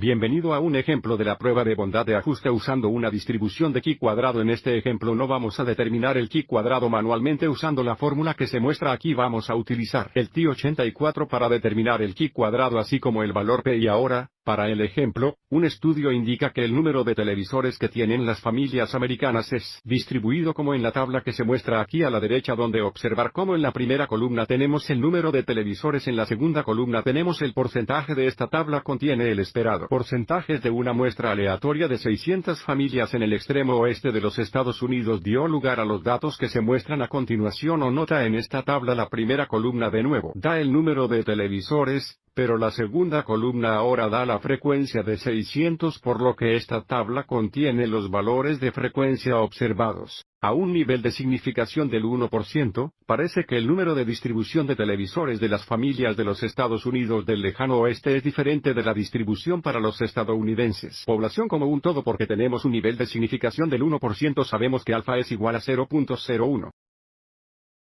Bienvenido a un ejemplo de la prueba de bondad de ajuste usando una distribución de chi cuadrado. En este ejemplo no vamos a determinar el chi cuadrado manualmente usando la fórmula que se muestra aquí. Vamos a utilizar el t84 para determinar el chi cuadrado así como el valor p. Y ahora, para el ejemplo, un estudio indica que el número de televisores que tienen las familias americanas es distribuido como en la tabla que se muestra aquí a la derecha, donde observar cómo en la primera columna tenemos el número de televisores, en la segunda columna tenemos el porcentaje. De esta tabla contiene el esperado porcentajes de una muestra aleatoria de 600 familias en el extremo oeste de los Estados Unidos. Dio lugar a los datos que se muestran a continuación o nota en esta tabla. La primera columna de nuevo da el número de televisores, pero la segunda columna ahora da la frecuencia de 600, por lo que esta tabla contiene los valores de frecuencia observados. A un nivel de significación del 1%, parece que el número de distribución de televisores de las familias de los Estados Unidos del lejano oeste es diferente de la distribución para los estadounidenses. Población como un todo, porque tenemos un nivel de significación del 1%, sabemos que alfa es igual a 0.01.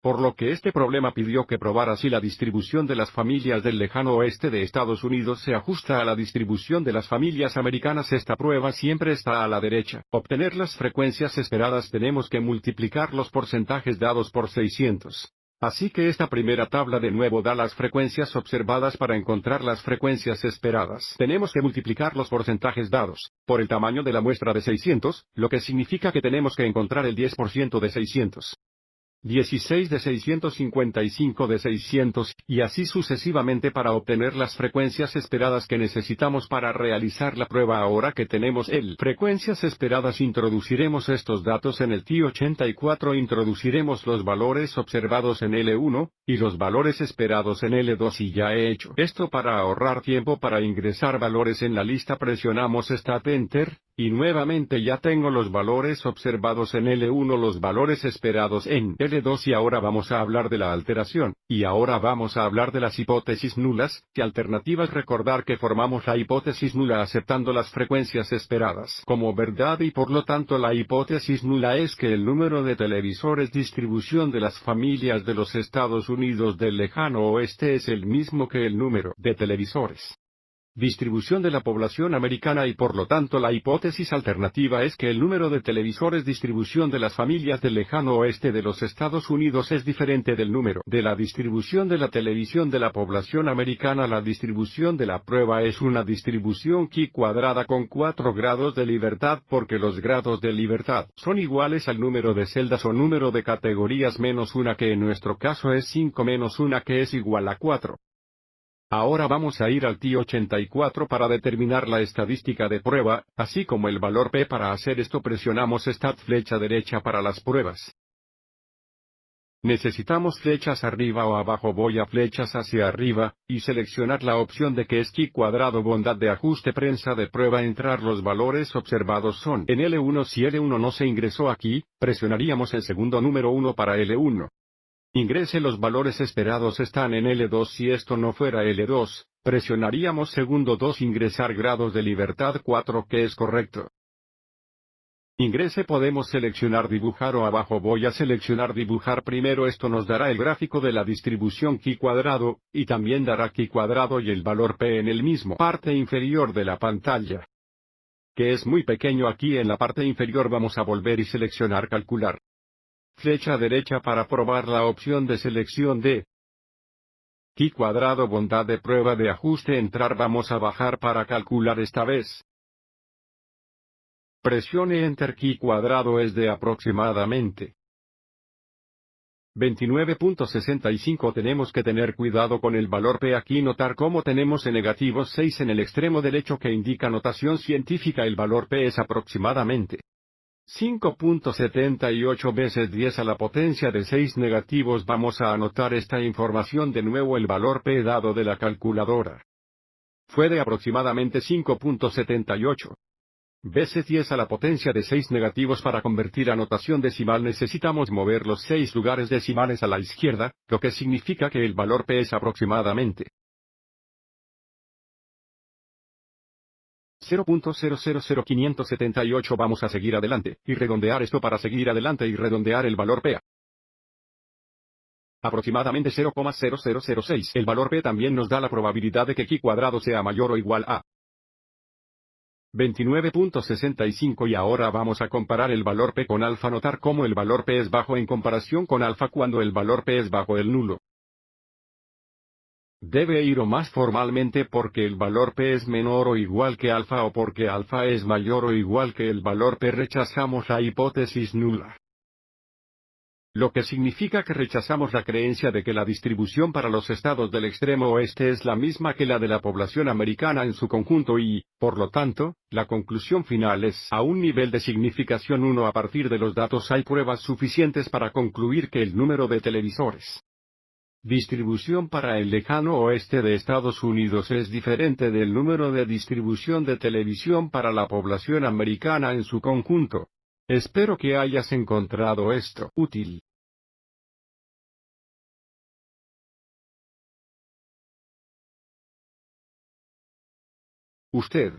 Por lo que este problema pidió que probara si la distribución de las familias del lejano oeste de Estados Unidos se ajusta a la distribución de las familias americanas. Esta prueba siempre está a la derecha. Obtener las frecuencias esperadas tenemos que multiplicar los porcentajes dados por 600. Así que esta primera tabla de nuevo da las frecuencias observadas. Para encontrar las frecuencias esperadas tenemos que multiplicar los porcentajes dados por el tamaño de la muestra de 600, lo que significa que tenemos que encontrar el 10% de 600. 16 de 655 de 600, y así sucesivamente para obtener las frecuencias esperadas que necesitamos para realizar la prueba. Ahora que tenemos el frecuencias esperadas, introduciremos estos datos en el t84, introduciremos los valores observados en L1, y los valores esperados en L2, y ya he hecho esto para ahorrar tiempo. Para ingresar valores en la lista presionamos Stat Enter, y nuevamente ya tengo los valores observados en L1, los valores esperados en L2, y ahora vamos a hablar de la alteración, y ahora vamos a hablar de las hipótesis nulas, y alternativas. Recordar que formamos la hipótesis nula aceptando las frecuencias esperadas como verdad, y por lo tanto la hipótesis nula es que el número de televisores distribución de las familias de los Estados Unidos del lejano oeste es el mismo que el número de televisores distribución de la población americana, y por lo tanto la hipótesis alternativa es que el número de televisores distribución de las familias del lejano oeste de los Estados Unidos es diferente del número de la distribución de la televisión de la población americana. La distribución de la prueba es una distribución chi cuadrada con 4 grados de libertad, porque los grados de libertad son iguales al número de celdas o número de categorías menos una, que en nuestro caso es 5 menos 1, que es igual a 4. Ahora vamos a ir al t84 para determinar la estadística de prueba, así como el valor p. Para hacer esto presionamos Stat flecha derecha para las pruebas. Necesitamos flechas arriba o abajo. Voy a flechas hacia arriba, y seleccionar la opción de que es chi cuadrado bondad de ajuste prensa de prueba. Entrar los valores observados son en L1. Si L1 no se ingresó aquí, presionaríamos el segundo número 1 para L1. Ingrese los valores esperados están en L2. Si esto no fuera L2, presionaríamos segundo 2. Ingresar grados de libertad 4, que es correcto. Ingrese. Podemos seleccionar dibujar o abajo. Voy a seleccionar dibujar primero. Esto nos dará el gráfico de la distribución chi cuadrado, y también dará chi cuadrado y el valor p en el mismo parte inferior de la pantalla, que es muy pequeño. Aquí en la parte inferior vamos a volver y seleccionar calcular. Flecha derecha para probar la opción de selección de chi cuadrado bondad de prueba de ajuste. Entrar. Vamos a bajar para calcular esta vez. Presione Enter. Chi cuadrado es de aproximadamente 29.65. Tenemos que tener cuidado con el valor p aquí. Notar cómo tenemos en negativo 6 en el extremo derecho, que indica notación científica. El valor p es aproximadamente 5.78 veces 10 a la potencia de 6 negativos. Vamos a anotar esta información de nuevo. El valor p dado de la calculadora fue de aproximadamente 5.78 veces 10 a la potencia de 6 negativos. Para convertir a notación decimal necesitamos mover los 6 lugares decimales a la izquierda, lo que significa que el valor p es aproximadamente 0.000578. Vamos a seguir adelante, y redondear esto para seguir adelante y redondear el valor p a aproximadamente 0,0006. El valor p también nos da la probabilidad de que chi cuadrado sea mayor o igual a 29.65 y ahora vamos a comparar el valor P con alfa. Notar cómo el valor P es bajo en comparación con alfa cuando el valor P es bajo el nulo. Debe ir o más formalmente porque el valor P es menor o igual que alfa o porque alfa es mayor o igual que el valor P. Rechazamos la hipótesis nula. Lo que significa que rechazamos la creencia de que la distribución para los estados del extremo oeste es la misma que la de la población americana en su conjunto y, por lo tanto, la conclusión final es a un nivel de significación 1. A partir de los datos hay pruebas suficientes para concluir que el número de televisores distribución para el lejano oeste de Estados Unidos es diferente del número de distribución de televisión para la población americana en su conjunto. Espero que hayas encontrado esto útil. Usted